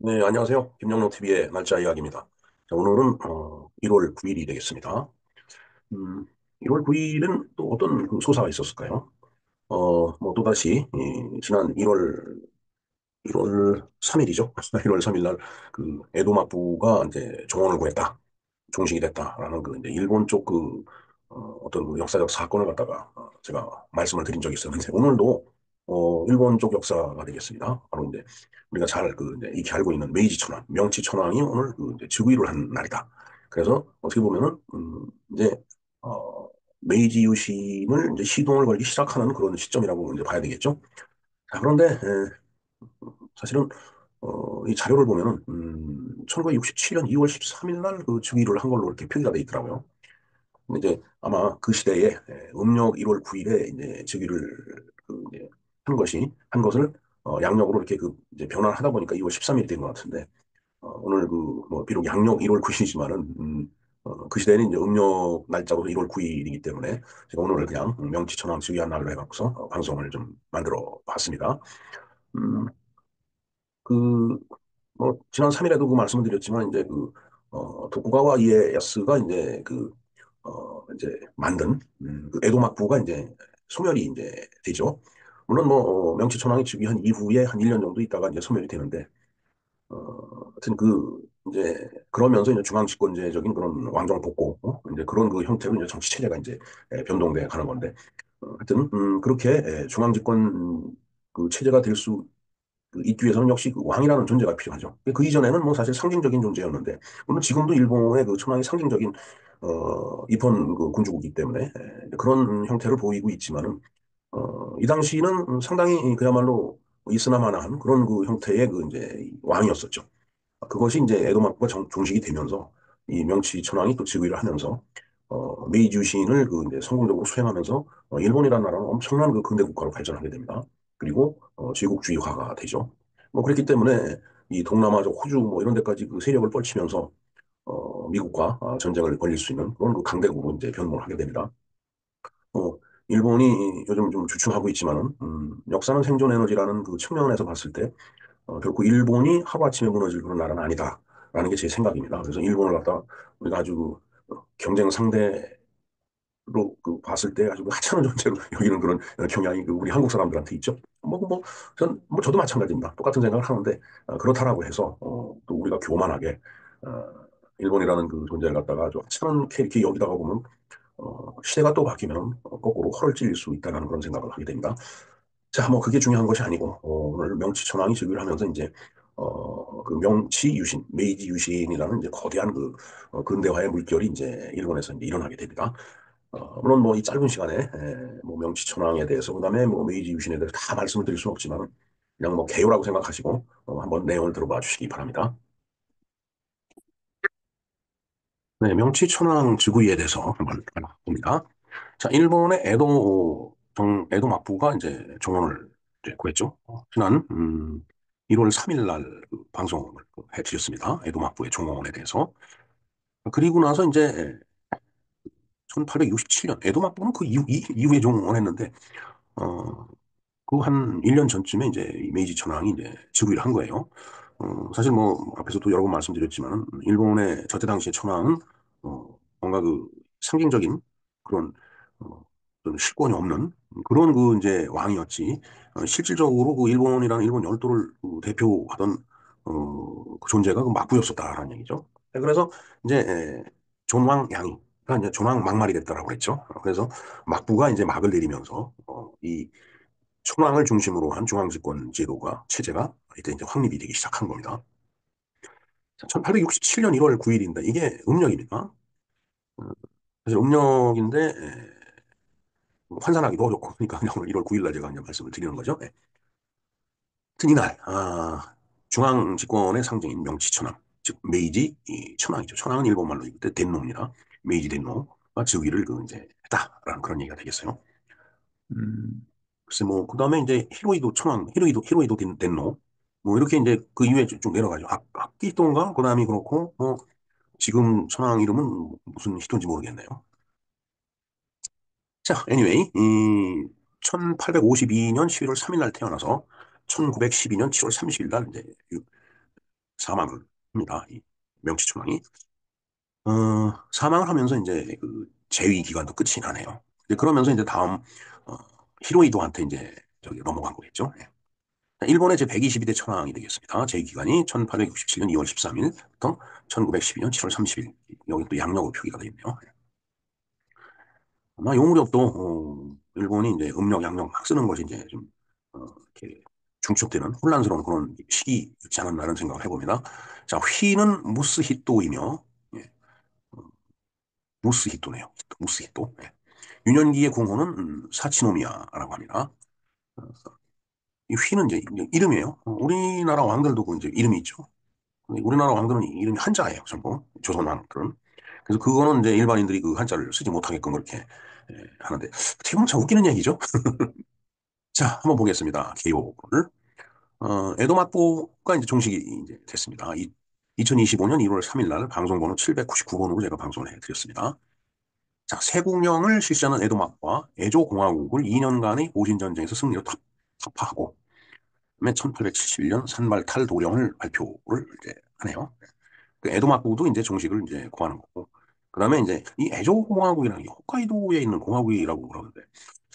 네, 안녕하세요. 김영롱 TV의 날짜 이야기입니다. 자, 오늘은 1월 9일이 되겠습니다. 1월 9일은 또 어떤 그 소사가 있었을까요? 뭐 또다시 지난 1월 3일이죠. 1월 3일 날 그 에도마부가 이제 종언을 구했다. 종식이 됐다라는 그 이제 일본 쪽 어떤 그 역사적 사건을 갖다가 제가 말씀을 드린 적이 있었는데 오늘도 일본 쪽 역사가 되겠습니다. 바로 이제 우리가 잘 그 이제 익히 알고 있는 메이지 천황, 명치 천황이 오늘 그 이제 즉위를 한 날이다. 그래서 어떻게 보면은 이제 어, 메이지 유신을 이제 시동을 걸기 시작하는 그런 시점이라고 이제 봐야 되겠죠. 자, 그런데 사실은 이 자료를 보면은 1967년 2월 13일 날 그 즉위를 한 걸로 이렇게 표기가 돼 있더라고요. 근데 이제 아마 그 시대에 음력 1월 9일에 이제 즉위를 이제 한 것을 양력으로 이렇게 그 이제 변화를 하다 보니까 2월 13일이 된 것 같은데 오늘 그 뭐 비록 양력 1월 9일이지만은 그 시대에는 이제 음력 날짜로 1월 9일이기 때문에 제가 오늘 그냥 명치천왕 즉위한 날로 해갖고서 방송을 좀 만들어 봤습니다. 음, 그 지난 3일에도 그 말씀을 드렸지만, 이제 도쿠가와 이에야스가 이제 이제 만든, 그 에도 막부가 이제 소멸이 이제 되죠. 물론 명치천왕이 즉위한 이후에 한 1년 정도 있다가 이제 소멸이 되는데, 하여튼 이제, 그러면서 이제 중앙집권제적인 그런 왕정 복고, 이제 그런 그 형태로 이제 정치 체제가 이제 변동돼 가는 건데, 하여튼, 그렇게 중앙집권 그 체제가 될수 있기 위해서는 역시 그 왕이라는 존재가 필요하죠. 그 이전에는 뭐 사실 상징적인 존재였는데, 물론 지금도 일본의 그 천황이 상징적인, 입헌 그 군주국이기 때문에 그런 형태를 보이고 있지만은, 이 당시는 상당히 그야말로 있으나마나한 그런 그 형태의 그 이제 왕이었었죠. 그것이 이제 에도마부가 종식이 되면서 이 명치 천황이 또 즉위를 하면서 메이지 유신을 그 이제 성공적으로 수행하면서 일본이라는 나라는 엄청난 그 근대 국가로 발전하게 됩니다. 그리고 제국주의화가 되죠. 뭐 그렇기 때문에 이 동남아적 호주 뭐 이런 데까지 그 세력을 펼치면서 미국과 전쟁을 벌일 수 있는 그런 그 강대국으로 이제 변모를 하게 됩니다. 어, 일본이 요즘 좀 주춤하고 있지만은 역사는 생존 에너지라는 그 측면에서 봤을 때 결코 일본이 하루아침에 무너질 그런 나라는 아니다라는 게 제 생각입니다. 그래서 일본을 갖다 우리가 아주 경쟁 상대로 그 봤을 때 아주 하찮은 존재로 여기는 그런 경향이 그 우리 한국 사람들한테 있죠. 저도 마찬가지입니다. 똑같은 생각을 하는데 그렇다라고 해서 또 우리가 교만하게 어, 일본이라는 그 존재를 갖다가 아주 하찮게 이렇게 여기다가 보면 시대가 또 바뀌면 거꾸로 허를 찔릴 수 있다는 그런 생각을 하게 됩니다. 자, 뭐 그게 중요한 것이 아니고 오늘 명치천왕이 즉위를 하면서 이제 그 명치 유신, 메이지 유신이라는 이제 거대한 근대화의 물결이 이제 일본에서 이제 일어나게 됩니다. 물론 뭐 이 짧은 시간에 뭐 명치천왕에 대해서 그다음에 뭐 메이지 유신에 대해서 다 말씀을 드릴 수는 없지만 그냥 뭐 개요라고 생각하시고 한번 내용을 들어봐 주시기 바랍니다. 네, 명치천왕 즉위에 대해서 한번 알아봅니다. 자, 일본의 에도 막부가 이제 종언을 이제 구했죠. 지난 1월 3일 날그 방송을 해드렸습니다. 에도 막부의 종언에 대해서. 그리고 나서 이제 1867년 에도 막부는 그 이후에 종언했는데 어, 그 한 1년 전쯤에 이제 이 메이지 천황이 이제 즉위를 한 거예요. 사실 뭐 앞에서도 여러 번 말씀드렸지만 일본의 저때 당시의 천황은 뭔가 그 상징적인 그런 어떤 실권이 없는 그런 그 이제 왕이었지. 실질적으로 그 일본이랑 일본 열도를 그 대표하던 그 존재가 그 막부였었다라는 얘기죠. 그래서 이제 존왕양이가 이제 존왕 막말이 됐다라고 그랬죠. 그래서 막부가 이제 막을 내리면서 이 천황을 중심으로 한 중앙집권 제도가 체제가 이제 확립이 되기 시작한 겁니다. 1867년 1월 9일인데 이게 음력입니다. 사실 음력인데 환산하기도 어렵고 그러니까 그냥 오늘 1월 9일 날 제가 그냥 말씀을 드리는 거죠. 하여튼 이날 중앙집권의 상징인 명치천황 즉 메이지 천황이죠. 천황은 일본말로 이때 덴노입니다. 메이지 덴노가 즉위를 그 이제 했다라는 그런 얘기가 되겠어요. 음, 글쎄 뭐 그다음에 이제 히로이도 천황, 히로이도 덴노 뭐 이렇게 이제 그 이후에 쭉 내려가죠. 악기토인가 그다음이 그렇고 뭐 지금 천황 이름은 무슨 히토인지 모르겠네요. 자, anyway 이 1852년 11월 3일 날 태어나서 1912년 7월 30일 날 이제 사망을 합니다. 이 명치춘왕이. 사망을 하면서 이제 그 재위 기간도 끝이 나네요. 이제 그러면서 이제 다음, 어, 히로이도한테 이제 저기 넘어간 거겠죠. 예. 일본의 제 122대 천황이 되겠습니다. 제 기간이 1867년 2월 13일부터 1912년 7월 30일. 여기 또 양력으로 표기가 되어 있네요. 아마 요무렵도 일본이 이제 음력, 양력 막 쓰는 것이 이제 좀 이렇게 중첩되는 혼란스러운 그런 시기였지 않았나라는 생각을 해봅니다. 자, 휘는 무스히토이며, 예, 어, 무스히토네요. 무스히토. 예. 유년기의 궁호는 사치노미야라고 합니다. 어, 이 휘는 이제 이름이에요. 우리나라 왕들도 그 이제 이름이 있죠. 우리나라 왕들은 이름이 한자예요, 전부. 조선 왕들은. 그래서 그거는 이제 일반인들이 그 한자를 쓰지 못하게끔 그렇게 하는데, 어떻게 보면 참 웃기는 얘기죠. 자, 한번 보겠습니다. 개요를. 에도마포가 이제 종식이 이제 됐습니다. 2025년 1월 3일 날 방송번호 799번으로 제가 방송을 해드렸습니다. 자, 세국령을 실시하는 에도마포와 에조공화국을 2년간의 오신전쟁에서 승리로 타파하고, 그다음에 1871년 산발탈 도령을 발표를 이제 하네요. 그 에도마부도 이제 종식을 이제 고하는 거고. 그 다음에 이제 이 에조공화국이라는 게 홋카이도에 있는 공화국이라고 그러는데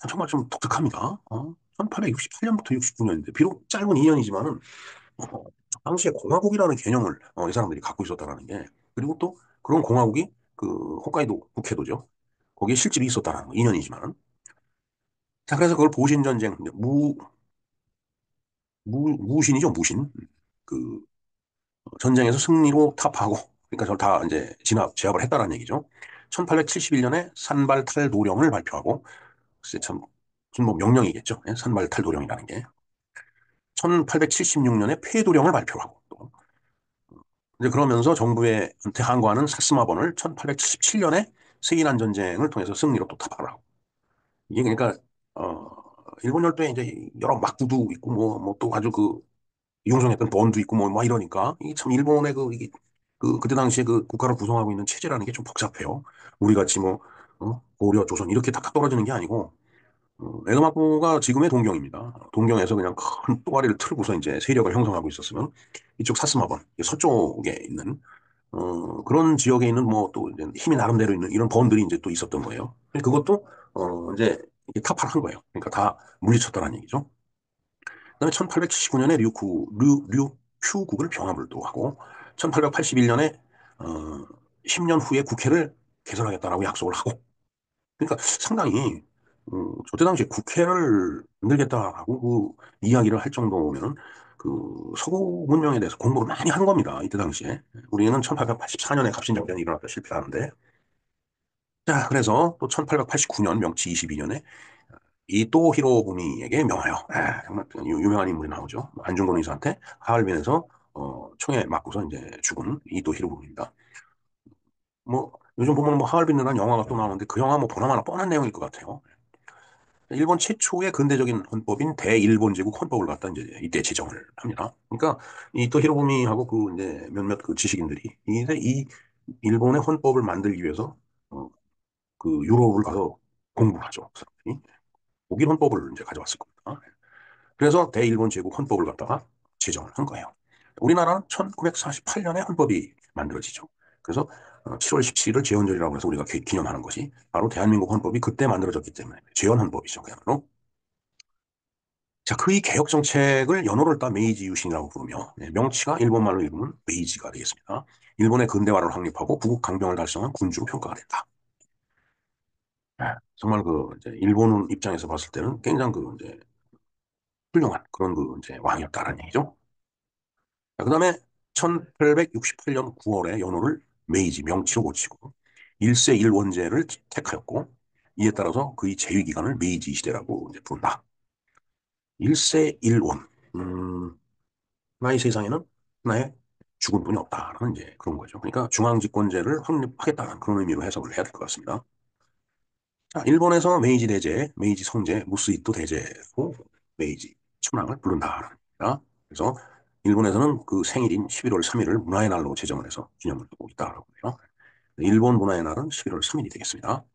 정말 좀 독특합니다. 1868년부터 69년인데 비록 짧은 2년이지만은 당시에 공화국이라는 개념을 이 사람들이 갖고 있었다라는 게 그리고 또 그런 공화국이 그 홋카이도 북해도죠. 거기에 실집이 있었다는 거 2년이지만은 자 그래서 그걸 보신 전쟁 무신이죠 무신 그 전쟁에서 승리로 타파하고, 그러니까 저를 다 이제 제압을 했다는 얘기죠. 1871년에 산발탈도령을 발표하고, 글쎄 참, 무슨 뭐 명령이겠죠. 예, 산발탈도령이라는 게. 1876년에 폐도령을 발표하고, 또. 이제 그러면서 정부한테 항거하는 사스마번을 1877년에 세일한 전쟁을 통해서 승리로 또 타파를 하고. 이게 그러니까, 어, 일본 열도에 이제 여러 막부도 있고, 또 아주 그 융성했던 본도 있고 뭐 이러니까 이게 참 일본의 이게 그때 당시에 그 국가를 구성하고 있는 체제라는 게 좀 복잡해요. 우리 같이 뭐 고려, 조선 이렇게 탁탁 떨어지는 게 아니고 에도마코가 지금의 동경입니다. 동경에서 그냥 큰 또가리를 틀고서 이제 세력을 형성하고 있었으면 이쪽 사스마번 서쪽에 있는 그런 지역에 있는 뭐 또 힘이 나름대로 있는 이런 번들이 이제 또 있었던 거예요. 그것도 이제 이게 타파를 한 거예요. 그러니까 다 물리쳤다는 얘기죠. 그다음에 1879년에 류큐국을 병합을 또 하고 1881년에 10년 후에 국회를 개설하겠다라고 약속을 하고 그러니까 상당히 저때 당시에 국회를 만들겠다라고 그 이야기를 할 정도면은 그 서구 문명에 대해서 공부를 많이 한 겁니다. 이때 당시에 우리는 1884년에 갑신정변이 일어났다 실패하는데 자 그래서 또 1889년 명치 22년에 이또 히로부미에게 명하여 정말 유명한 인물이 나오죠. 안중근 의사한테 하얼빈에서 총에 맞고서 이제 죽은 이또 히로부미입니다. 뭐 요즘 보면 뭐 하얼빈이라는 영화가 또 나오는데 그 영화 뭐 보나마나 뻔한 내용일 것 같아요. 일본 최초의 근대적인 헌법인 대일본 제국 헌법을 갖다 이제 이때 제정을 합니다. 그러니까 이또 히로부미하고 그 이제 몇몇 그 지식인들이 이제 이 일본의 헌법을 만들기 위해서 어, 그 유럽을 가서 공부를 하죠. 그 사람들이. 독일 헌법을 이제 가져왔을 겁니다. 그래서 대일본 제국 헌법을 갖다가 제정을 한 거예요. 우리나라는 1948년에 헌법이 만들어지죠. 그래서 7월 17일을 제헌절이라고 해서 우리가 기념하는 것이 바로 대한민국 헌법이 그때 만들어졌기 때문에 제헌 헌법이죠. 그야말로. 자, 그 이 개혁 정책을 연호를 따 메이지 유신이라고 부르며 명치가 일본말로 읽으면 메이지가 되겠습니다. 일본의 근대화를 확립하고 부국 강병을 달성한 군주로 평가가 된다. 정말 그 이제 일본 입장에서 봤을 때는 굉장히 그 이제 훌륭한 그런 그 이제 왕이었다라는 얘기죠. 자, 그다음에 1868년 9월에 연호를 메이지 명치로 고치고 일세 일원제를 택하였고 이에 따라서 그의 재위 기간을 메이지 시대라고 이제 부른다. 일세 일원. 나의 세상에는 하나의 죽은 분이 없다라는 이제 그런 거죠. 그러니까 중앙집권제를 확립하겠다는 그런 의미로 해석을 해야 될 것 같습니다. 자, 일본에서 메이지 대제, 메이지 성제, 무스히토 대제로 메이지 천황을 부른다. 그래서 일본에서는 그 생일인 11월 3일을 문화의 날로 제정을 해서 기념을 하고 있다라고 해요. 일본 문화의 날은 11월 3일이 되겠습니다.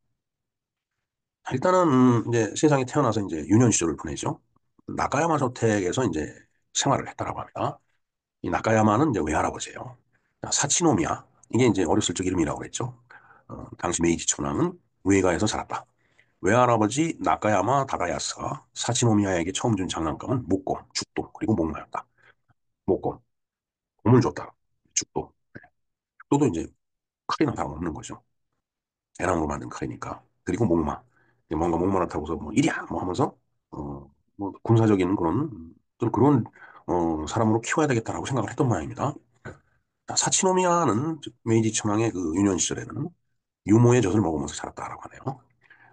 일단은 이제 세상에 태어나서 이제 유년 시절을 보내죠. 나가야마 저택에서 이제 생활을 했다라고 합니다. 이 나카야마는 이제 외할아버지예요. 자, 사치노미야. 이게 이제 어렸을 적 이름이라고 그랬죠. 당시 메이지 천황은 우에가에서 살았다. 외할아버지 나카야마 다다야스가 사치노미야에게 처음 준 장난감은 목검, 죽도, 그리고 목마였다. 목검, 곰을 줬다. 죽도. 죽도도 이제 칼이나 다름없는 거죠. 대나무로 만든 칼이니까. 그리고 목마. 뭔가 목마를 타고서 뭐 이리야 뭐 하면서 뭐 군사적인 그런 좀 그런 사람으로 키워야 되겠다라고 생각을 했던 모양입니다. 자, 사치노미야는 메이지 천황의 그 유년 시절에는 유모의 젖을 먹으면서 자랐다라고 하네요.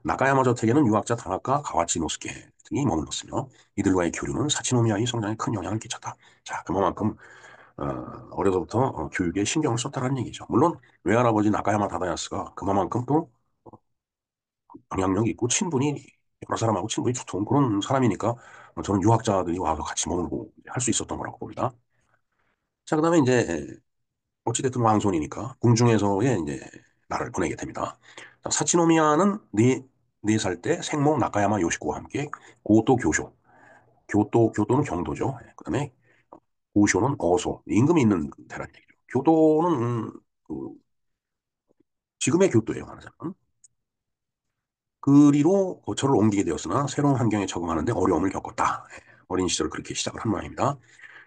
나카야마 저택에는 유학자 다나카 가와치 노스케 등이 머물렀으며 이들과의 교류는 사치노미야의 성장에 큰 영향을 끼쳤다. 자, 그만큼 어려서부터 교육에 신경을 썼다는 얘기죠. 물론 외할아버지 나카야마 다다야스가 그만큼 또 영향력이 있고 친분이 여러 사람하고 친분이 두터운 그런 사람이니까 저는 유학자들이 와서 같이 머물고 할 수 있었던 거라고 봅니다. 자, 그다음에 이제 어찌됐든 왕손이니까 궁중에서의 이제 날을 보내게 됩니다. 자, 사치노미야는 네 살 때 생모 나카야마 요시코와 함께 고도 교쇼, 교도는 경도죠. 그다음에 고쇼는 어소, 임금이 있는 데란 얘기죠. 교도는 그 지금의 교도예요, 말하자면. 그리로 거처를 옮기게 되었으나 새로운 환경에 적응하는데 어려움을 겪었다. 어린 시절을 그렇게 시작을 한 모양입니다.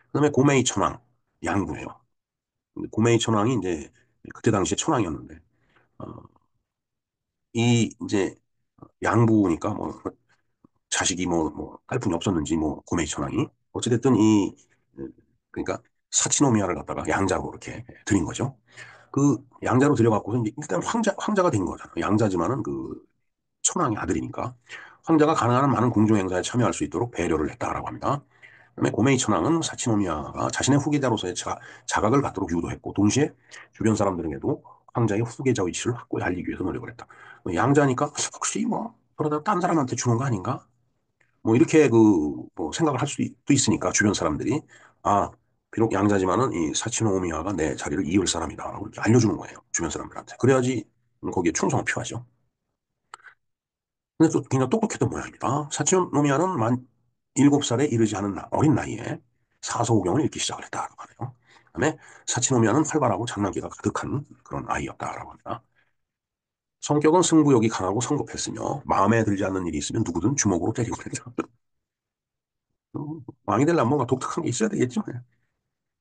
그다음에 고메이 천왕, 양구예요. 고메이 천왕이 이제 그때 당시에 천왕이었는데 어, 이 이제 양부니까 뭐 자식이 뭐 딸뿐이 없었는지 뭐 고메이 천왕이 어찌됐든 이 그러니까 사치노미야를 갖다가 양자로 이렇게 드린 거죠. 그 양자로 들여갖고서 이제 일단 황자가 된 거잖아요. 양자지만은 그 천황의 아들이니까 황자가 가능한 한 많은 궁중 행사에 참여할 수 있도록 배려를 했다라고 합니다. 그다음에 고메이 천황은 사치노미야가 자신의 후계자로서의 자각을 갖도록 유도했고 동시에 주변 사람들에게도 황자의 후계자 위치를 확고히 알리기 위해서 노력을 했다. 양자니까 혹시 뭐 그러다 딴 사람한테 주는 거 아닌가? 뭐 이렇게 뭐 생각을 할 수도 있으니까 주변 사람들이 아 비록 양자지만은 이 사치노미야가 내 자리를 이을 사람이다라고 이렇게 알려주는 거예요. 주변 사람들한테. 그래야지 거기에 충성을 표하죠. 근데 또 굉장히 똑똑했던 모양입니다. 사치노미야는 만 7살에 이르지 않은 어린 나이에 사서오경을 읽기 시작을 했다고 하네요. 그다음에 사치노미야는 활발하고 장난기가 가득한 그런 아이였다라고 합니다. 성격은 승부욕이 강하고 성급했으며 마음에 들지 않는 일이 있으면 누구든 주먹으로 때리고 그랬다. 왕이 되려면 뭔가 독특한 게 있어야 되겠죠.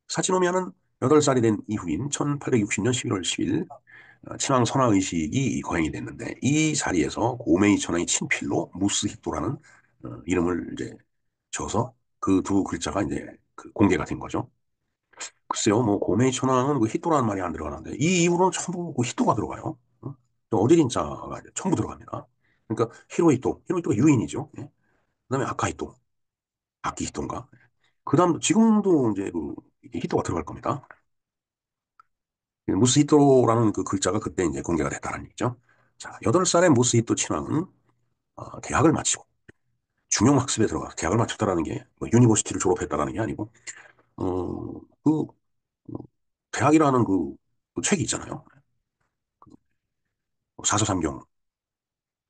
사치노미야는 8살이 된 이후인 1860년 11월 10일 친왕 선하의식이 거행이 됐는데 이 자리에서 고메이 천왕의 친필로 무스히토라는 이름을 이제 줘서 그 두 글자가 이제 그 공개가 된 거죠. 글쎄요, 뭐 고메이 천왕은 그 히토라는 말이 안 들어가는데 이 이후로는 전부 그 히토가 들어가요. 어디린자가 전부 들어갑니다. 그러니까 히로히토가 유인이죠. 예. 그다음에 아카히토, 아키히토인가. 그다음 지금도 이제 그 히토가 들어갈 겁니다. 무스히토라는 그 글자가 그때 이제 공개가 됐다는 얘기죠. 자, 8살의 무스히토 친왕은 대학을 마치고 중용학습에 들어가서 대학을 마쳤다라는 게뭐 유니버시티를 졸업했다라는 게 아니고 그 대학이라는 그 책이 있잖아요. 사서삼경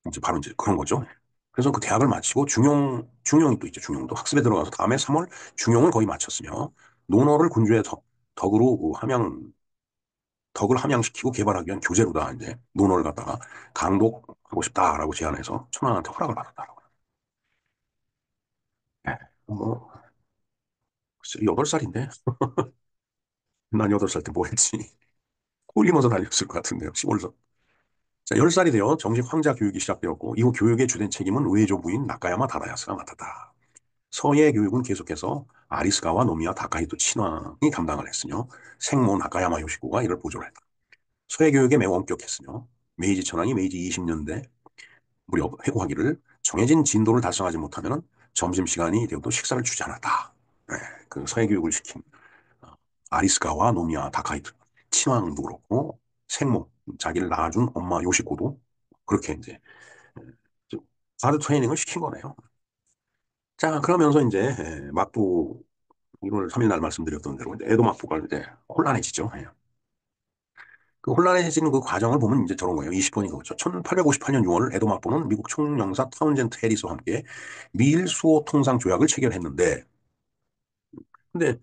이제 바로 이제 그런 거죠. 그래서 그 대학을 마치고 중용이 또 있죠. 중용도 학습에 들어가서 다음에 3월 중용을 거의 마쳤으며 논어를 군주의 덕으로 덕을 함양시키고 개발하기 위한 교재로다 이제 논어를 갖다가 강독하고 싶다라고 제안해서 천황한테 허락을 받았다라고. 예, 뭐 글쎄 8살인데 난 8살 때 뭐 했지? 꼴리면서 다녔을 것 같은데요. 시골에서. 자, 10살이 되어 정식 황자 교육이 시작되었고 이후 교육의 주된 책임은 외조 부인 나카야마 다다야스가 맡았다. 서예 교육은 계속해서 아리스가와 노미야 다카히토 친왕이 감당을 했으며 생모 나카야마 요시코가 이를 보조를 했다. 서예 교육에 매우 엄격했으며 메이지 천황이 메이지 20년대 무렵 회고하기를 정해진 진도를 달성하지 못하면 점심시간이 되어도 식사를 주지 않았다. 네, 그 서예 교육을 시킨 어, 아리스가와 노미야 다카히토 친왕도 그렇고 생모 자기를 낳아준 엄마 요시코도 그렇게 이제 하드 트레이닝을 시킨 거네요. 자, 그러면서 이제 막부 1월 3일 날 말씀드렸던 대로 이제 에도 막부가 이제 혼란해지죠. 예. 그 혼란해지는 그 과정을 보면 이제 저런 거예요. 20번이 그거죠. 1858년 6월 에도 막부는 미국 총영사 타운젠트 해리스와 함께 미일 수호 통상 조약을 체결했는데 근데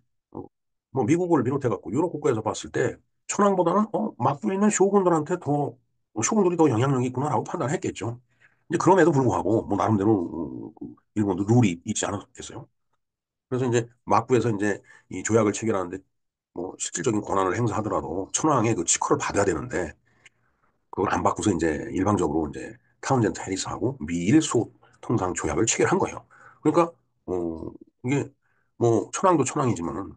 뭐 미국을 비롯해갖고 유럽 국가에서 봤을 때 천황보다는 막부에 있는 쇼군들한테 더 쇼군들이 더 영향력이 있구나라고 판단했겠죠. 이제 그럼에도 불구하고 뭐 나름대로 그 일본도 룰이 있지 않았겠어요. 그래서 이제 막부에서 이제 이 조약을 체결하는데 뭐 실질적인 권한을 행사하더라도 천황의 그 직허를 받아야 되는데 그걸 안 받고서 이제 일방적으로 이제 타운젠트 해리스하고 미일 소 통상 조약을 체결한 거예요. 그러니까 어 이게 뭐 천황도 천황이지만은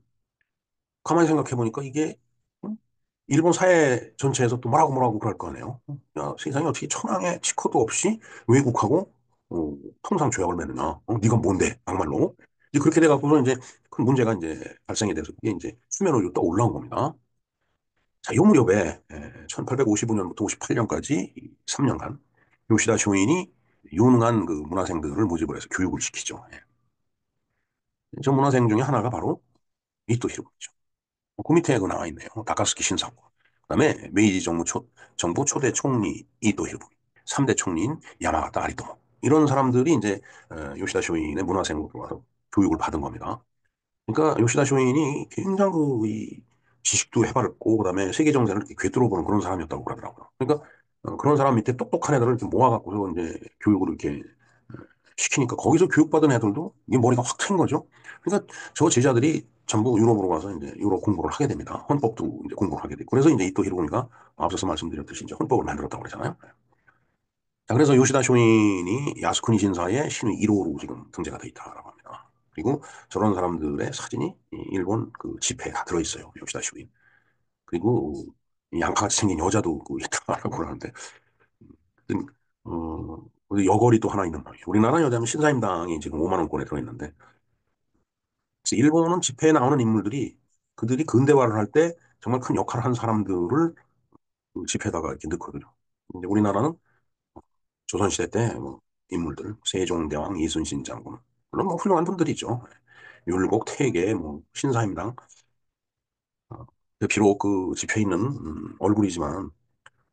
가만히 생각해 보니까 이게 음? 일본 사회 전체에서 또 뭐라고 뭐라고 그럴 거 아니에요. 야, 세상에 어떻게 천황의 직허도 없이 외국하고 통상 조약을 맺느냐? 네가 뭔데? 막말로. 이제 그렇게 돼갖고서 이제 큰 문제가 이제 발생이 돼서 그게 이제 수면 위로 떠 올라온 겁니다. 자, 요 무렵에 1855년부터 58년까지 3년간 요시다 쇼인이 유능한 그 문화생들을 모집을 해서 교육을 시키죠. 예. 저 문화생 중에 하나가 바로 이토 히로부미죠. 그 밑에 그 나와 있네요. 다카스키 신사고. 그다음에 메이지 정부 초대 총리 이토 히로부미, 3대 총리인 야마가타 아리토모. 이런 사람들이 이제 요시다 쇼인의 문화생으로 와서 교육을 받은 겁니다. 그러니까 요시다 쇼인이 굉장히 그이 지식도 해바랐고 그다음에 세계 정세를 이렇게 꿰뚫어 보는 그런 사람이었다고 그러더라고요. 그러니까 그런 사람 밑에 똑똑한 애들을 이렇게 모아갖고서 이제 교육을 이렇게 시키니까 거기서 교육받은 애들도 이게 머리가 확 트인 거죠. 그러니까 저 제자들이 전부 유럽으로 가서 이제 유럽 공부를 하게 됩니다. 헌법도 이제 공부를 하게 되고. 그래서 이제 이토 히로부미가 앞서서 말씀드렸듯이 이제 헌법을 만들었다고 그러잖아요. 자, 그래서 요시다 쇼인이 야스쿠니 신사의 신의 1호로 지금 등재가 돼 있다라고 합니다. 그리고 저런 사람들의 사진이 이 일본 그 지폐에 다 들어있어요. 요시다 쇼인. 그리고 이 양파같이 생긴 여자도 그 있다라고 그러는데, 하여튼, 그 여걸이 또 하나 있는 모양이에요. 우리나라 여자는 신사임당이 지금 5만 원권에 들어있는데, 그래서 일본은 지폐에 나오는 인물들이 그들이 근대화를 할 때 정말 큰 역할을 한 사람들을 그 지폐에다가 이렇게 넣거든요. 근데 우리나라는 조선시대 때 뭐 인물들, 세종대왕, 이순신 장군, 물론 뭐 훌륭한 분들이죠. 율곡, 태계, 뭐 신사임당, 어, 비록 그 지폐에 있는 얼굴이지만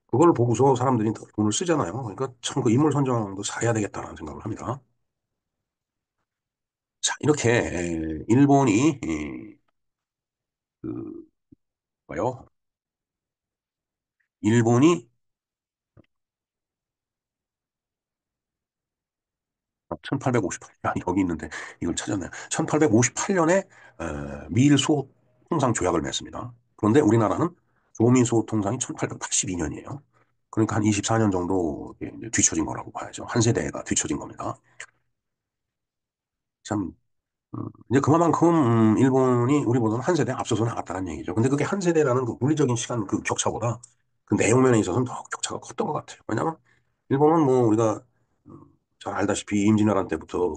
그걸 보고서 사람들이 더 돈을 쓰잖아요. 그러니까 참 그 인물 선정도 잘해야 되겠다라는 생각을 합니다. 자, 이렇게 일본이 그 뭐요? 일본이 1858년 여기 있는데 이걸 찾았네요. 1858년에 미일 수호 통상 조약을 맺습니다. 그런데 우리나라는 조미 수호 통상이 1882년이에요. 그러니까 한 24년 정도 이제 뒤처진 거라고 봐야죠. 한 세대가 뒤처진 겁니다. 참 이제 그만큼 일본이 우리보다는 한 세대 앞서서 나갔다는 얘기죠. 근데 그게 한 세대라는 그 물리적인 시간 그 격차보다 그 내용 면에 있어서는 더 격차가 컸던 것 같아요. 왜냐하면 일본은 뭐 우리가 음, 잘 알다시피 임진왜란 때부터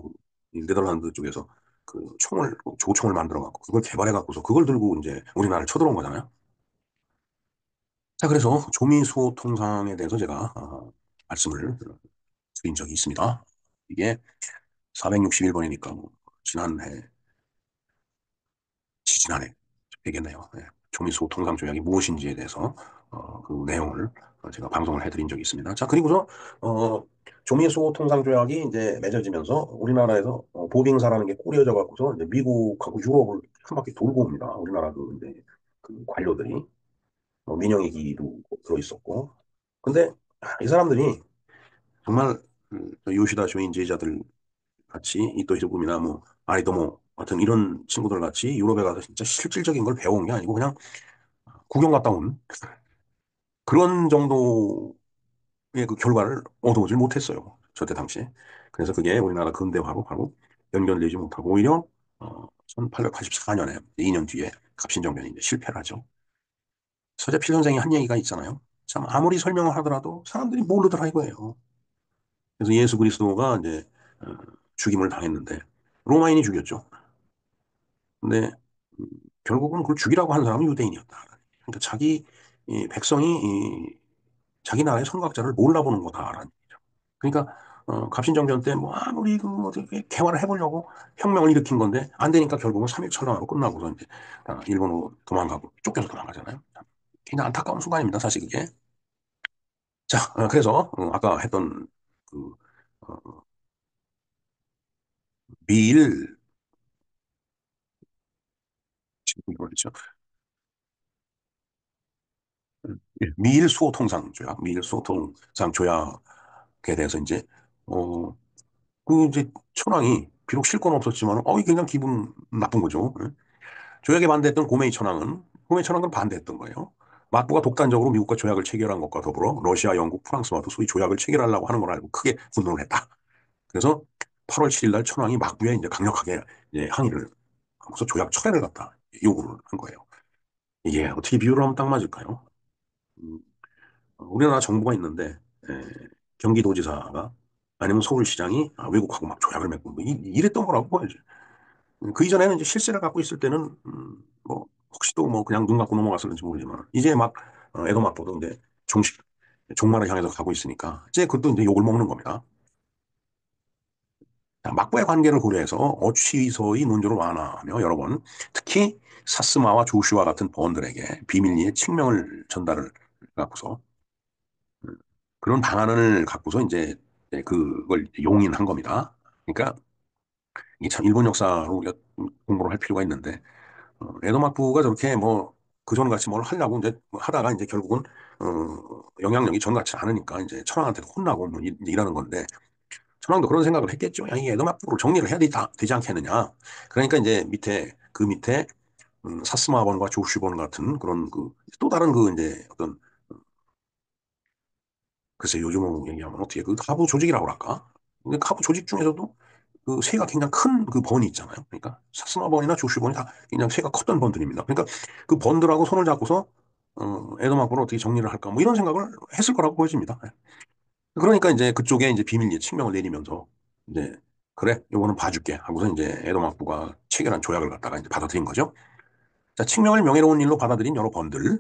이 네덜란드 쪽에서 그 총을 조총을 만들어 갖고 그걸 개발해 갖고서 그걸 들고 이제 우리나라를 쳐들어온 거잖아요. 자, 그래서 조미수호 통상에 대해서 제가 말씀을 드린 적이 있습니다. 이게 461번이니까 뭐 지난해 지지난해 되겠네요. 예. 조미수 통상 조약이 무엇인지에 대해서 그 내용을 제가 방송을 해드린 적이 있습니다. 자, 그리고서 어, 조미수 통상 조약이 이제 맺어지면서 우리나라에서 보빙사라는 게 꾸려져 갖고서 이제 미국하고 유럽을 한 바퀴 돌고 옵니다. 우리나라 그 이제 그 관료들이 민영이기도 들어 있었고, 근데 이 사람들이 정말 요시다 쇼인 제자들 같이 이토 히로부미나 뭐 아이도모 같은 이런 친구들 같이 유럽에 가서 진짜 실질적인 걸 배운 게 아니고 그냥 구경 갔다 온 그런 정도의 그 결과를 얻어오질 못했어요. 저때 당시에. 그래서 그게 우리나라 근대화로 바로 연결되지 못하고 오히려 1884년에 2년 뒤에 갑신정변이 이제 실패를 하죠. 서재필 선생이 한 얘기가 있잖아요. 참 아무리 설명을 하더라도 사람들이 모르더라 이거예요. 그래서 예수 그리스도가 이제 어, 죽임을 당했는데 로마인이 죽였죠. 근데 음, 결국은 그걸 죽이라고 한 사람은 유대인이었다. 그러니까 자기 이 백성이 자기 나라의 선각자를 몰라보는 거다라는 얘기죠. 그러니까 갑신정변 때 뭐 아무리 그 어떻게 개화를 해보려고 혁명을 일으킨 건데 안 되니까 결국은 삼육철랑으로 끝나고서 이제 일본으로 도망가고 쫓겨서 도망가잖아요. 굉장히 안타까운 순간입니다. 사실 그게. 자, 그래서 아까 했던 그 어, 미일 그렇죠. 예, 미일 수호 통상 조약, 미일 수호 통상 조약에 대해서 이제 어, 그 이제 천황이 비록 실권 없었지만 이게 그냥 기분 나쁜 거죠. 예. 조약에 반대했던 고메이 천왕은 반대했던 거예요. 막부가 독단적으로 미국과 조약을 체결한 것과 더불어 러시아, 영국, 프랑스와도 소위 조약을 체결하려고 하는 걸 알고 크게 분노를 했다. 그래서 8월 7일 날 천황이 막부에 이제 강력하게 이제 항의를 하면서 조약 철회를 갖다 요구를 한 거예요. 이게 어떻게 비유를 하면 딱 맞을까요? 음, 우리나라 정부가 있는데 에, 경기도지사가 아니면 서울시장이 외국하고 막 조약을 맺고 뭐 이랬던 거라고 보여져요. 그 이전에는 이제 실세를 갖고 있을 때는 뭐 혹시 또 뭐 그냥 눈 감고 넘어갔을는지 모르지만 이제 막 애도 막보도 이제 종식 종말을 향해서 가고 있으니까 이제 그것도 이제 욕을 먹는 겁니다. 자, 막부의 관계를 고려해서 어취소의 논조를 완화하며 여러 번 특히 사스마와 조슈아 같은 번들에게 비밀리에 칙명을 전달을 갖고서 그런 방안을 갖고서 이제 그걸 용인한 겁니다. 그러니까 이게 참 일본 역사로 우리가 공부를 할 필요가 있는데 에도마프가 저렇게 뭐 그전 같이 뭘 하려고 이제 뭐 하다가 이제 결국은 영향력이 전 같지 않으니까 이제 천황한테 혼나고 뭐 이러는 건데 천황도 그런 생각을 했겠죠. 야, 이 에도마프로 정리를 해야 되지 않겠느냐. 그러니까 이제 밑에 사스마번과 조슈번 같은 그런 그 또 다른 그 이제 어떤 글쎄 요즘 얘기하면 어떻게 그 하부 조직이라고 할까? 근데 하부 조직 중에서도 그 세가 굉장히 큰 그 번이 있잖아요. 그러니까 사스마 번이나 조슈 번이 다 굉장히 세가 컸던 번들입니다. 그러니까 그 번들하고 손을 잡고서 에도마크를 어떻게 정리를 할까 뭐 이런 생각을 했을 거라고 보여집니다. 예. 그러니까 이제 그쪽에 이제 비밀리에 칙명을 내리면서 이제 그래 요거는 봐줄게 하고서 이제 에도마크가 체결한 조약을 갖다가 이제 받아들인 거죠. 자, 칙명을 명예로운 일로 받아들인 여러 번들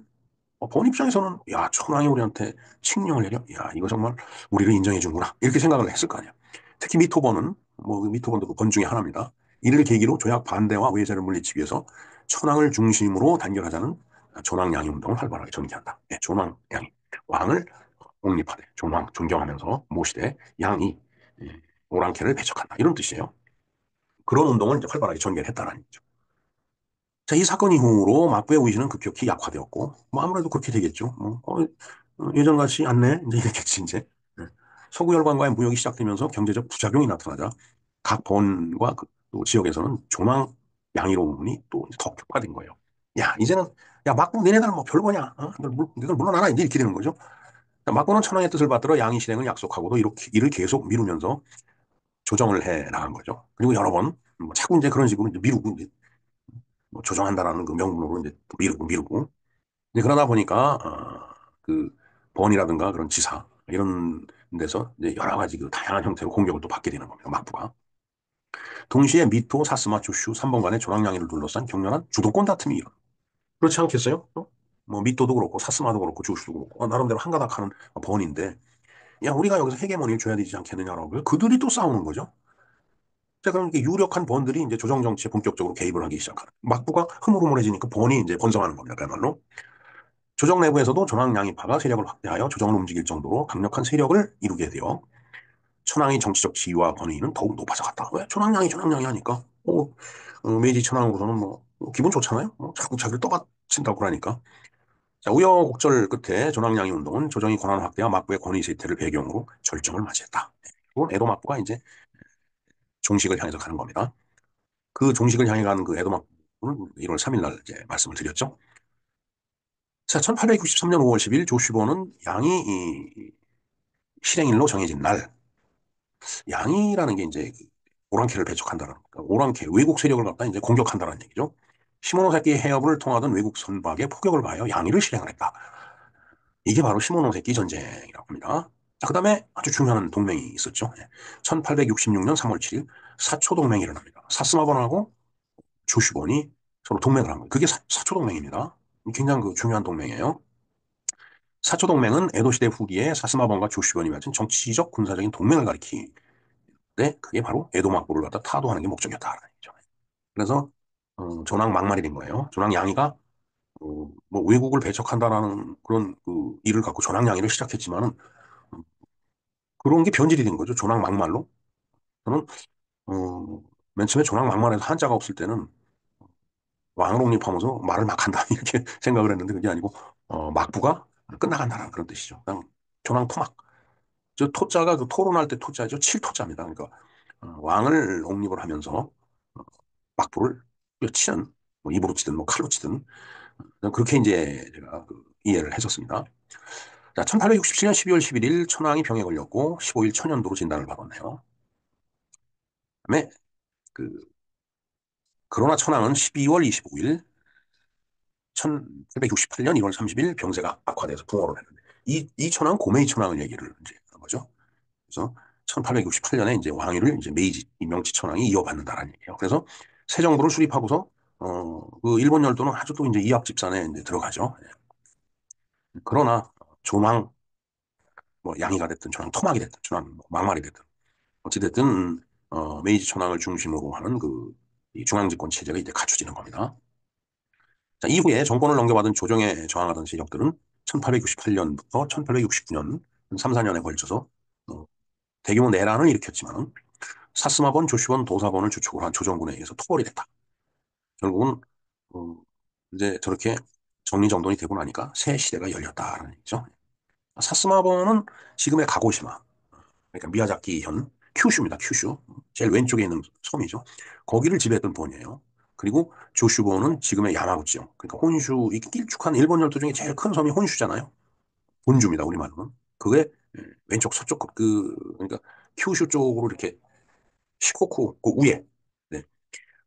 본 입장에서는 야 천황이 우리한테 칙령을 내려 야 이거 정말 우리를 인정해 주는구나 이렇게 생각을 했을 거 아니야. 특히 미토본은 뭐 미토본도 그번 중에 하나입니다. 이를 계기로 조약 반대와 외세를 물리치기 위해서 천황을 중심으로 단결하자는 존왕양이 운동을 활발하게 전개한다. 네, 존왕양이 왕을 옹립하되 존왕 존경하면서 모시되 양이 예, 오랑캐를 배척한다 이런 뜻이에요. 그런 운동을 이제 활발하게 전개했다는 얘기죠. 자, 이 사건 이후로 막부의 위신은 급격히 약화되었고, 뭐 아무래도 그렇게 되겠죠. 뭐, 예전 같이 않네? 이제 이랬겠지, 이제. 네. 서구 혈관과의 무역이 시작되면서 경제적 부작용이 나타나자 각 번과 또 지역에서는 조망 양이로움이 또 더 격화된 거예요. 야, 이제는, 야, 막부 너네들 뭐 별거냐? 너희들 물러나라. 이제 이렇게 되는 거죠. 자, 막부는 천황의 뜻을 받들어 양이 실행을 약속하고도 이렇게 이를 계속 미루면서 조정을 해 나간 거죠. 그리고 여러 번, 자꾸 이제 그런 식으로 이제 미루고, 뭐 조정한다라는 그 명분으로 이제 미루고. 이제 그러다 보니까, 그, 번이라든가 그런 지사, 이런 데서 이제 여러 가지 그 다양한 형태로 공격을 또 받게 되는 겁니다. 막부가. 동시에 미토, 사스마, 주슈 3번 간의 조랑양이를 둘러싼 격렬한 주도권 다툼이 일어나. 그렇지 않겠어요? 뭐 미토도 그렇고 사스마도 그렇고 주슈도 그렇고 나름대로 한가닥하는 번인데 야 우리가 여기서 헤게모니를 줘야 되지 않겠느냐라고 그들이 또 싸우는 거죠. 자, 그럼 이게 유력한 번들이 이제 조정 정치에 본격적으로 개입을 하기 시작하는. 막부가 흐물흐물해지니까 번이 이제 번성하는 겁니다. 그야말로. 조정 내부에서도 전황양이파가 세력을 확대하여 조정을 움직일 정도로 강력한 세력을 이루게 되어 천황의 정치적 지위와 권위는 더욱 높아져 갔다. 왜? 전황양이 하니까. 메이지 천황으로서는 기분 좋잖아요. 자꾸 자기를 떠받친다고 그러니까. 자, 우여곡절 끝에 전황양이 운동은 조정의 권한 확대와 막부의 권위 쇠퇴를 배경으로 절정을 맞이했다. 그건 에도 막부가 이제 종식을 향해서 가는 겁니다. 그 종식을 향해 가는 그 에도 막부는 1월 3일 날 이제 말씀을 드렸죠. 자, 1863년 5월 10일 조슈보는 양이 실행일로 정해진 날, 양이라는 게 이제 오랑캐를 배척한다는, 그러니까 오랑캐, 외국 세력을 갖다 이제 공격한다는 얘기죠. 시모노세키 해협을 통하던 외국 선박의 포격을 가하여 양의를 실행을 했다. 이게 바로 시모노세키 전쟁이라고 합니다. 자, 그 다음에 아주 중요한 동맹이 있었죠. 1866년 3월 7일 사초 동맹이 일어납니다. 사스마번하고 조슈번이 서로 동맹을 한 거예요. 그게 사초 동맹입니다. 굉장히 그 중요한 동맹이에요. 사초동맹은 에도시대 후기에 사스마번과 조슈번이 맺은 정치적 군사적인 동맹을 가리키는데 그게 바로 에도 막부를 갖다 타도하는 게 목적이었다라는 얘기죠. 그래서 조랑 막말이 된 거예요. 조랑 양이가 뭐 외국을 배척한다라는 그런 그 일을 갖고 조랑 양이를 시작했지만은 그런 게 변질이 된 거죠. 조랑 막말로. 저는 어, 맨 처음에 조랑 막말에서 한자가 없을 때는 왕을 옹립하면서 말을 막 한다. 이렇게 생각을 했는데 그게 아니고, 막부가 끝나간다는 그런 뜻이죠. 그냥 조랑토막. 저 토자가 그 토론할 때 토자죠. 칠토자입니다. 그러니까 왕을 옹립을 하면서 어, 막부를 치는, 뭐 입으로 치든 뭐 칼로 치든 그렇게 이제 제가 그 이해를 했었습니다. 자, 1867년 12월 11일 천황이 병에 걸렸고 15일 천연도로 진단을 받았네요. 그다음에 그 그러나 천황은 12월 25일 1868년 1월 30일 병세가 악화돼서 붕어를 했는데 이 천황 고메이 천황을 얘기를 이제 하는 거죠. 그래서 1868년에 이제 왕위를 이제 메이지 명치 천황이 이어받는다라는 얘기예요. 그래서 새 정부를 수립하고서 그 일본 열도는 아주 또 이제 이합 집산에 이제 들어가죠. 예. 그러나 조망 뭐 양이가 됐든 조랑 토막이 됐든 조랑 뭐 막말이 됐든 어찌됐든 메이지 천황을 중심으로 하는 이 중앙집권 체제가 이제 갖춰지는 겁니다. 자, 이후에 정권을 넘겨받은 조정에 저항하던 세력들은 1868년부터 1869년 3, 4년에 걸쳐서 어, 대규모 내란을 일으켰지만 사스마본, 조슈본, 도사본을 주축으로 한 조정군에 의해서 토벌이 됐다. 결국은 어, 이제 저렇게 정리정돈이 되고 나니까 새 시대가 열렸다라는 얘기죠. 사스마본은 지금의 가고시마, 그러니까 미야자키현 큐슈입니다. 큐슈. 제일 왼쪽에 있는 섬이죠. 거기를 지배했던 본이에요. 그리고 조슈보는 지금의 야마구치요. 그러니까 혼슈, 이 길쭉한 일본 열도 중에 제일 큰 섬이 혼슈잖아요. 본주입니다. 우리말로는. 그게 왼쪽 서쪽 그러니까 큐슈 쪽으로 이렇게 시코쿠 그 위에. 네.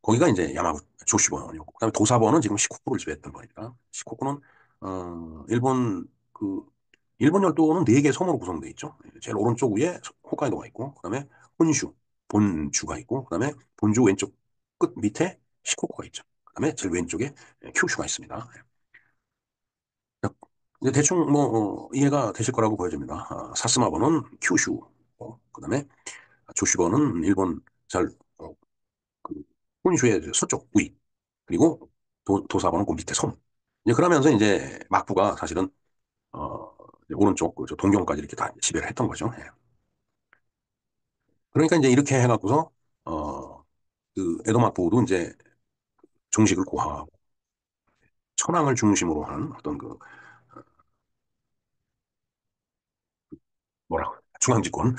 거기가 이제 야마구 조슈번이었고 그다음에 도사번은 지금 시코쿠를 지배했던 거니까 시코쿠는 일본 일본 열도는 네 개 섬으로 구성되어 있죠. 제일 오른쪽 위에 홋카이도가 있고 그다음에 혼슈 본주가 있고 그다음에 본주 왼쪽 끝 밑에 시코쿠가 있죠. 그다음에 제일 왼쪽에 큐슈가 있습니다. 이제 대충 뭐 이해가 되실 거라고 보여집니다. 사스마번은 큐슈, 그다음에 조슈번은 일본 잘 그 혼슈의 서쪽 위 그리고 도사본은 그 밑에 섬. 이제 그러면서 이제 막부가 사실은 이제 오른쪽 그저 동경까지 이렇게 다 지배를 했던 거죠. 예. 그러니까 이제 이렇게 해갖고서 그 에도 막부도 이제 종식을 고하고 천황을 중심으로 하는 어떤 뭐라고 중앙집권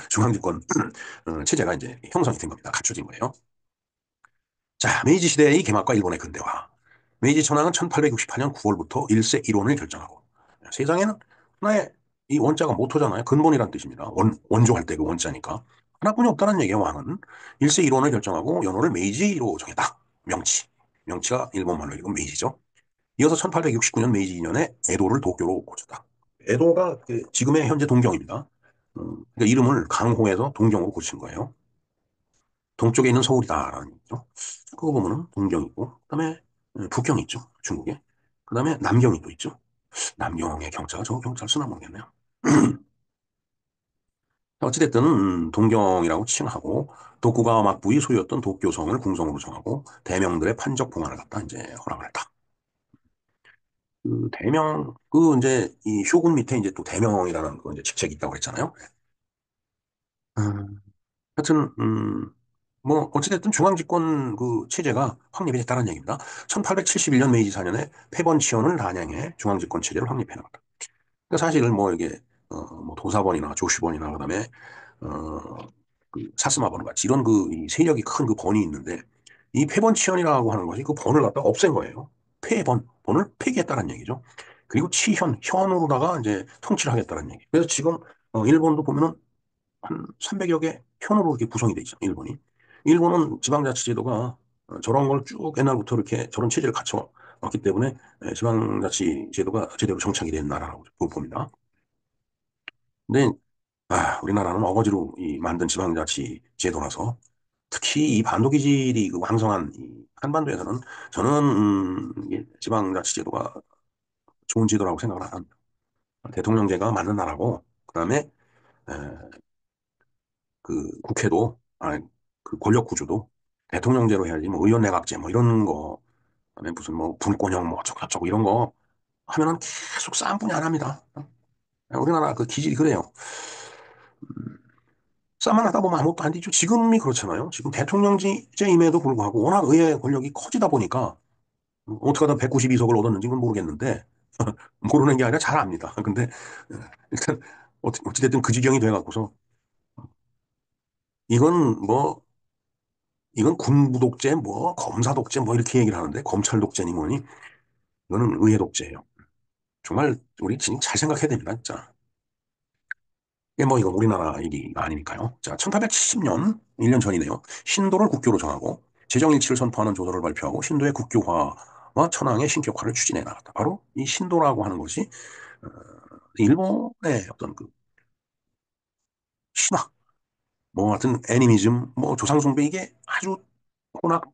체제가 이제 형성이 된 겁니다. 갖춰진 거예요. 자, 메이지 시대의 개막과 일본의 근대화. 메이지 천황은 1868년 9월부터 일세 일원을 결정하고 세상에는 하나의 이 원자가 모토잖아요. 근본이란 뜻입니다. 원조할 때 그 원자니까. 하나뿐이 없다는 얘기예요. 왕은. 일세 일원을 결정하고 연호를 메이지로 정했다. 명치. 명치가 일본말로 읽으면 메이지죠. 이어서 1869년 메이지 2년에 에도를 도쿄로 고쳤다. 에도가 지금의 현재 동경입니다. 그러니까 이름을 강호에서 동경으로 고친 거예요. 동쪽에 있는 서울이다라는 얘기죠. 그거 보면은 동경이고, 그다음에 북경이 있죠. 중국에. 그다음에 남경이 또 있죠. 남경의 경찰, 저 경찰 쓰나 모르겠네요. 어찌됐든 동경이라고 칭하고 도쿠가와 막부의 소유였던 도쿄성을 궁성으로 정하고 대명들의 판적 봉환을 갖다 이제 허락을 했다. 그 대명 그 이제 이 쇼군 밑에 이제 또 대명이라는 그 이제 직책이 있다고 했잖아요. 하여튼 뭐 어찌됐든 중앙집권 그 체제가 확립이 됐다는 얘기입니다. 1871년 메이지 4년에 패번치원을 단양해 중앙집권 체제를 확립해 나갔다. 그러니까 사실은 뭐 이게 뭐 도사번이나 조슈번이나 그다음에 어, 그 사스마번 같이 이런 이 세력이 큰 그 번이 있는데 이 패번치원이라고 하는 것이 그 번을 갖다 없앤 거예요. 번을 폐기했다는 얘기죠. 그리고 현으로다가 이제 통치를 하겠다는 얘기. 그래서 지금 일본도 보면은 한 300여 개 현으로 이렇게 구성이 돼 있죠, 일본이. 일본은 지방자치제도가 저런 걸 쭉 옛날부터 이렇게 저런 체제를 갖춰 왔기 때문에 지방자치제도가 제대로 정착이 된 나라라고 봅니다. 근데 우리나라는 어거지로 만든 지방자치제도라서 특히 이 반도기질이 그 왕성한 이 한반도에서는 저는 이 지방자치제도가 좋은 제도라고 생각을 안 합니다. 대통령제가 맞는 나라고 그다음에 국회도, 그 권력 구조도 대통령제로 해야지, 뭐, 의원 내각제, 뭐, 이런 거, 그다음에 무슨 뭐, 분권형, 뭐, 어쩌고저쩌고, 이런 거 하면은 계속 싸움뿐이 안 합니다. 우리나라 그 기질이 그래요. 싸움만 하다 보면 아무것도 안 되죠. 지금이 그렇잖아요. 지금 대통령제임에도 불구하고 워낙 의회 권력이 커지다 보니까 어떻게 하다 192석을 얻었는지 는 모르겠는데, 모르는 게 아니라 잘 압니다. 근데, 일단, 어찌됐든 그 지경이 돼갖고서, 이건 뭐, 이건 군부 독재, 뭐, 검사 독재, 뭐, 이렇게 얘기를 하는데, 검찰 독재니 뭐니, 이거는 의회 독재예요. 정말, 우리 진짜 잘 생각해야 됩니다, 진짜. 이게 뭐, 이건 우리나라 얘기가 아니니까요. 자, 1870년, 1년 전이네요. 신도를 국교로 정하고, 재정일치를 선포하는 조서를 발표하고, 신도의 국교화와 천황의 신격화를 추진해 나갔다. 바로 이 신도라고 하는 것이, 어, 일본의 어떤 그 신화, 뭐 하여튼 애니미즘, 뭐 조상숭배 이게 아주 혼합,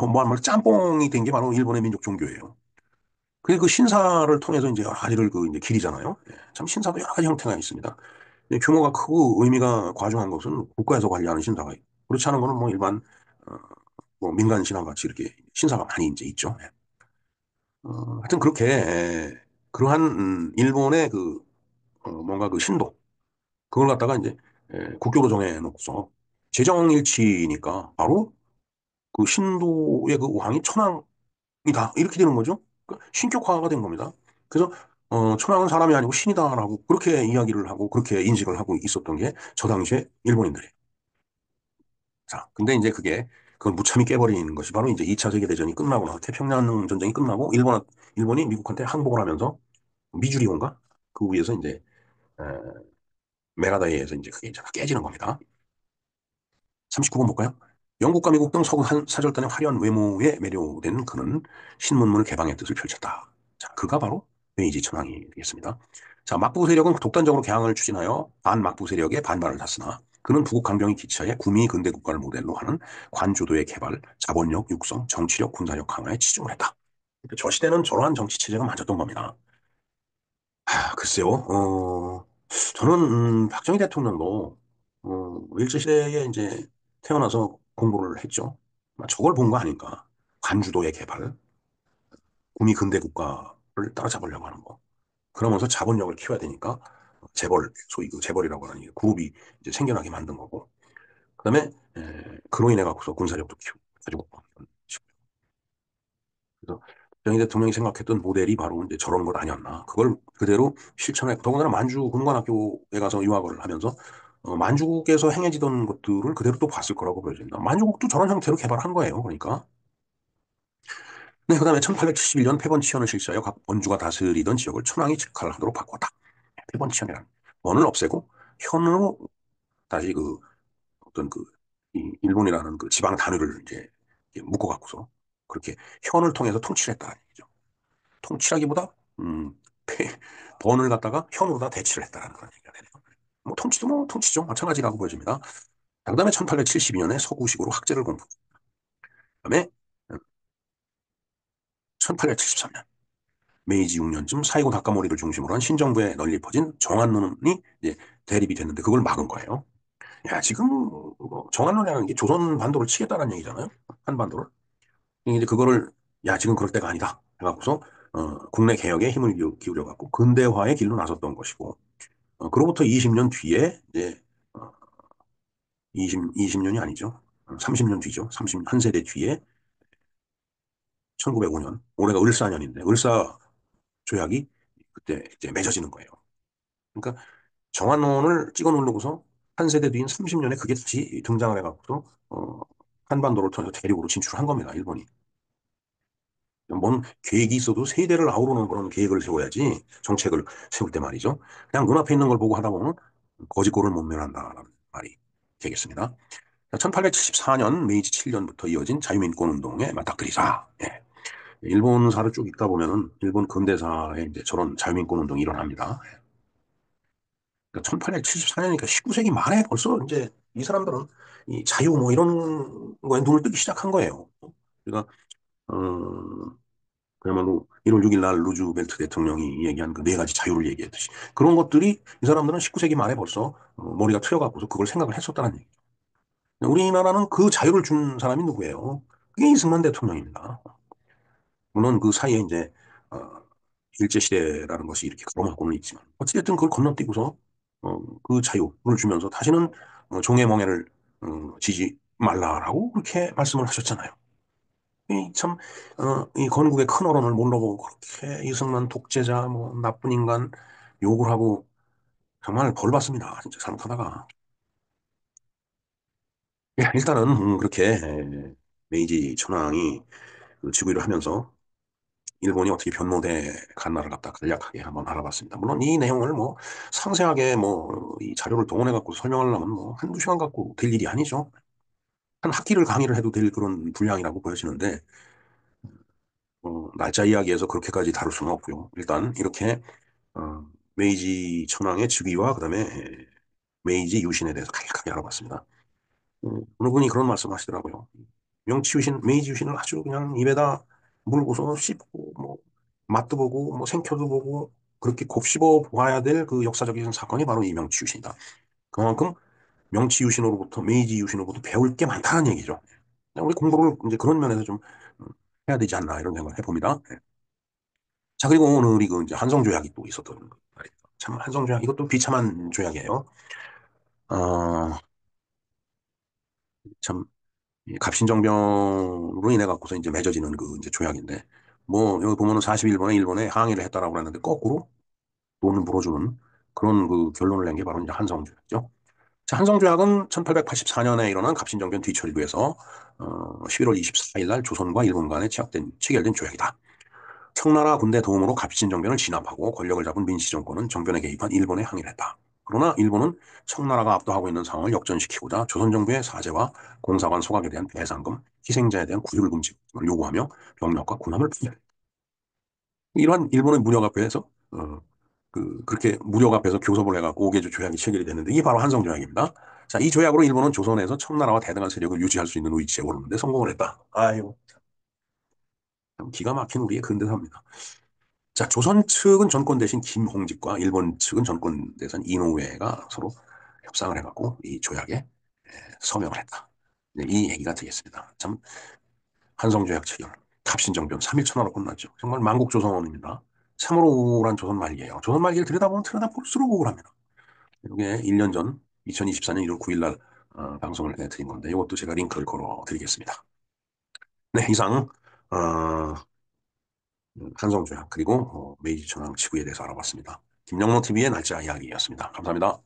뭐 짬뽕이 된 게 바로 일본의 민족 종교예요. 그 신사를 통해서 이제 여러 가지를 그 이제 기리잖아요. 예, 참 신사도 여러 가지 형태가 있습니다. 규모가 크고 의미가 과중한 것은 국가에서 관리하는 신사가 있고, 그렇지 않은 거는 뭐 일반, 어, 뭐 민간 신화 같이 이렇게 신사가 많이 이제 있죠. 예. 하여튼 그렇게, 그러한, 일본의 그, 뭔가 그 신도, 그걸 갖다가 이제, 국교로 정해놓고서 재정일치니까 바로 그 신도의 그 왕이 천황이다. 이렇게 되는 거죠. 그러니까 신격화가 된 겁니다. 그래서 천황은 사람이 아니고 신이다라고 그렇게 이야기를 하고 그렇게 인식을 하고 있었던 게 저 당시에 일본인들이에요. 자, 근데 이제 그걸 무참히 깨버리는 것이 바로 이제 2차 세계대전이 끝나고 나서 태평양 전쟁이 끝나고 일본이 미국한테 항복을 하면서 미주리온가? 그 위에서 이제 에, 메가다이에서 이제 그게 이제 다 깨지는 겁니다. 39번 볼까요? 영국과 미국 등 서구 사절단의 화려한 외모에 매료된 그는 신문문을 개방의 뜻을 펼쳤다. 자, 그가 바로 메이지 천황이 되겠습니다. 자, 막부 세력은 독단적으로 개항을 추진하여 반막부 세력의 반발을 샀으나 그는 부국 강병이 기차에 구미 근대 국가를 모델로 하는 관주도의 개발, 자본력 육성, 정치력, 군사력 강화에 치중을 했다. 그러니까 저 시대는 저러한 정치 체제가 맞았던 겁니다. 글쎄요, 저는, 박정희 대통령도, 일제시대에 이제 태어나서 공부를 했죠. 저걸 본 거 아닌가. 관주도의 개발, 구미 근대 국가를 따라잡으려고 하는 거. 그러면서 자본력을 키워야 되니까, 재벌, 소위 그 재벌이라고 하는 이 그룹이 이제 생겨나게 만든 거고. 그 다음에, 그로 인해 갖고서 군사력도 키우고, 가지고, 이런 식으로. 그래서 박정희 대통령이 생각했던 모델이 바로 이제 저런 것 아니었나. 그걸 그대로 실천해. 더군다나 만주 군관학교에 가서 유학을 하면서 만주국에서 행해지던 것들을 그대로 또 봤을 거라고 보여집니다. 만주국도 저런 형태로 개발한 거예요. 그러니까. 네, 그다음에 1871년 폐번치현을 실시하여 각 원주가 다스리던 지역을 천황이 직할을 하도록 바꿨다. 폐번치현이란 원을 없애고 현으로 다시 그 어떤 그 일본이라는 그 지방 단위를 이제 묶어 갖고서 그렇게 현을 통해서 통치를 했다는 얘기죠. 통치라기보다 패, 번을 갖다가 현으로 다 대치를 했다라는 그런 얘기가 되네요. 뭐 통치도 뭐 통치죠. 마찬가지라고 보여집니다. 그다음에 1872년에 서구식으로 학제를 공부. 그다음에 1873년 메이지 6년쯤 사이고 다카모리를 중심으로 한 신정부에 널리 퍼진 정한론이 이제 대립이 됐는데 그걸 막은 거예요. 야, 지금 뭐 정한론이라는 게 조선 반도를 치겠다는 얘기잖아요. 한반도를. 이제 그거를 야, 지금 그럴 때가 아니다. 해갖고서 국내 개혁에 힘을 기울여 갖고 근대화의 길로 나섰던 것이고 그로부터 20년 뒤에 이제 어, 20년이 아니죠. 30년 뒤죠. 30한 세대 뒤에 1905년 올해가 을사년인데 을사 조약이 그때 이제 맺어지는 거예요. 그러니까 정한론을 찍어 누르고서 한 세대 뒤인 30년에 그게 다시 등장을 해갖고서 한반도를 통해서 대륙으로 진출한 겁니다. 일본이. 뭔 계획이 있어도 세대를 아우르는 그런 계획을 세워야지 정책을 세울 때 말이죠. 그냥 눈앞에 있는 걸 보고 하다 보면 거짓골을 못 면한다라는 말이 되겠습니다. 1874년 메이지 7년부터 이어진 자유민권 운동에 맞닥뜨리자. 예. 일본사를 쭉 읽다 보면은 일본 근대사에 이제 저런 자유민권 운동이 일어납니다. 그러니까 1874년이니까 19세기 말에 벌써 이제 이 사람들은 이 자유 뭐 이런 거에 눈을 뜨기 시작한 거예요. 그러니까 그야말로 1월 6일 날 루즈벨트 대통령이 얘기한 그 네 가지 자유를 얘기했듯이 그런 것들이 이 사람들은 19세기 말에 벌써 머리가 트여갖고서 그걸 생각을 했었다는 얘기죠. 우리나라는 그 자유를 준 사람이 누구예요? 그게 이승만 대통령입니다. 물론 그 사이에 이제 어, 일제시대라는 것이 이렇게 가로막고는 있지만 어찌됐든 그걸 건너뛰고서 그 자유를 주면서 다시는 종의 멍에를 지지 말라라고 그렇게 말씀을 하셨잖아요. 이 참, 이 건국의 큰 어른을 모르고 그렇게 이승만 독재자, 뭐, 나쁜 인간 욕을 하고 정말 벌 받습니다. 진짜 잘못하다가. 예, 일단은, 그렇게, 메이지 천황이 그 즉위를 하면서 일본이 어떻게 변모돼 간나를 갖다 간략하게 한번 알아봤습니다. 물론 이 내용을 뭐 상세하게 뭐 이 자료를 동원해 갖고 설명하려면 뭐 한두 시간 갖고 될 일이 아니죠. 한 학기를 강의를 해도 될 그런 분량이라고 보여지는데 날짜 이야기에서 그렇게까지 다룰 수는 없고요. 일단 이렇게 어, 메이지 천황의 즉위와 그다음에 메이지 유신에 대해서 간략하게 알아봤습니다. 어느 분이 그런 말씀하시더라고요. 명치 유신, 메이지 유신을 아주 그냥 입에다 물고서 씹고 뭐 맛도 보고 뭐 생켜도 보고 그렇게 곱씹어 보아야 될 그 역사적인 사건이 바로 이 명치 유신이다. 그만큼 명치 유신으로부터 메이지 유신으로부터 배울 게 많다는 얘기죠. 그냥 우리 공부를 이제 그런 면에서 좀 음, 해야 되지 않나 이런 생각을 해봅니다. 네. 자, 그리고 오늘이 그 이제 한성조약이 또 있었던 말이에요. 참 한성조약 이것도 비참한 조약이에요. 어, 참 이 갑신정변으로 인해 갖고서 이제 맺어지는 그 이제 조약인데 뭐 여기 보면은 41번에 일본에 항의를 했다라고 하는데 거꾸로 돈을 물어주는 그런 그 결론을 낸 게 바로 이제 한성조약이죠. 자, 한성조약은 1884년에 일어난 갑신정변 뒤처리로 해서 11월 24일 날 조선과 일본 간에 체결된 조약이다. 청나라 군대 도움으로 갑신정변을 진압하고 권력을 잡은 민씨 정권은 정변에 개입한 일본에 항의를 했다. 그러나 일본은 청나라가 압도하고 있는 상황을 역전시키고자 조선 정부의 사죄와 공사관 소각에 대한 배상금, 희생자에 대한 구휼 금지를 요구하며 병력과 군함을 분열했다. 이러한 일본의 무력 앞에서 그렇게 무력 앞에서 교섭을 해갖고 오개조 조약이 체결이 됐는데 이게 바로 한성 조약입니다. 자, 이 조약으로 일본은 조선에서 청나라와 대등한 세력을 유지할 수 있는 위치에 오르는데 성공을 했다. 아유, 참 기가 막힌 우리의 근대사입니다. 자, 조선 측은 전권 대신 김홍직과 일본 측은 전권 대신 이노우에가 서로 협상을 해갖고 이 조약에 서명을 했다. 네, 이 얘기가 되겠습니다. 참 한성조약 체결, 갑신정변 3일 천하로 끝났죠. 정말 만국조선입니다. 참으로 우울한 조선 말기예요. 조선 말기를 들여다보면 들여다볼수록 우울합니다. 이게 1년 전 2024년 1월 9일 날 방송을 해드린 건데 이것도 제가 링크를 걸어 드리겠습니다. 네, 이상 어, 한성조약 그리고 메이지 천황 지구에 대해서 알아봤습니다. 김영로 TV의 날짜 이야기였습니다. 감사합니다.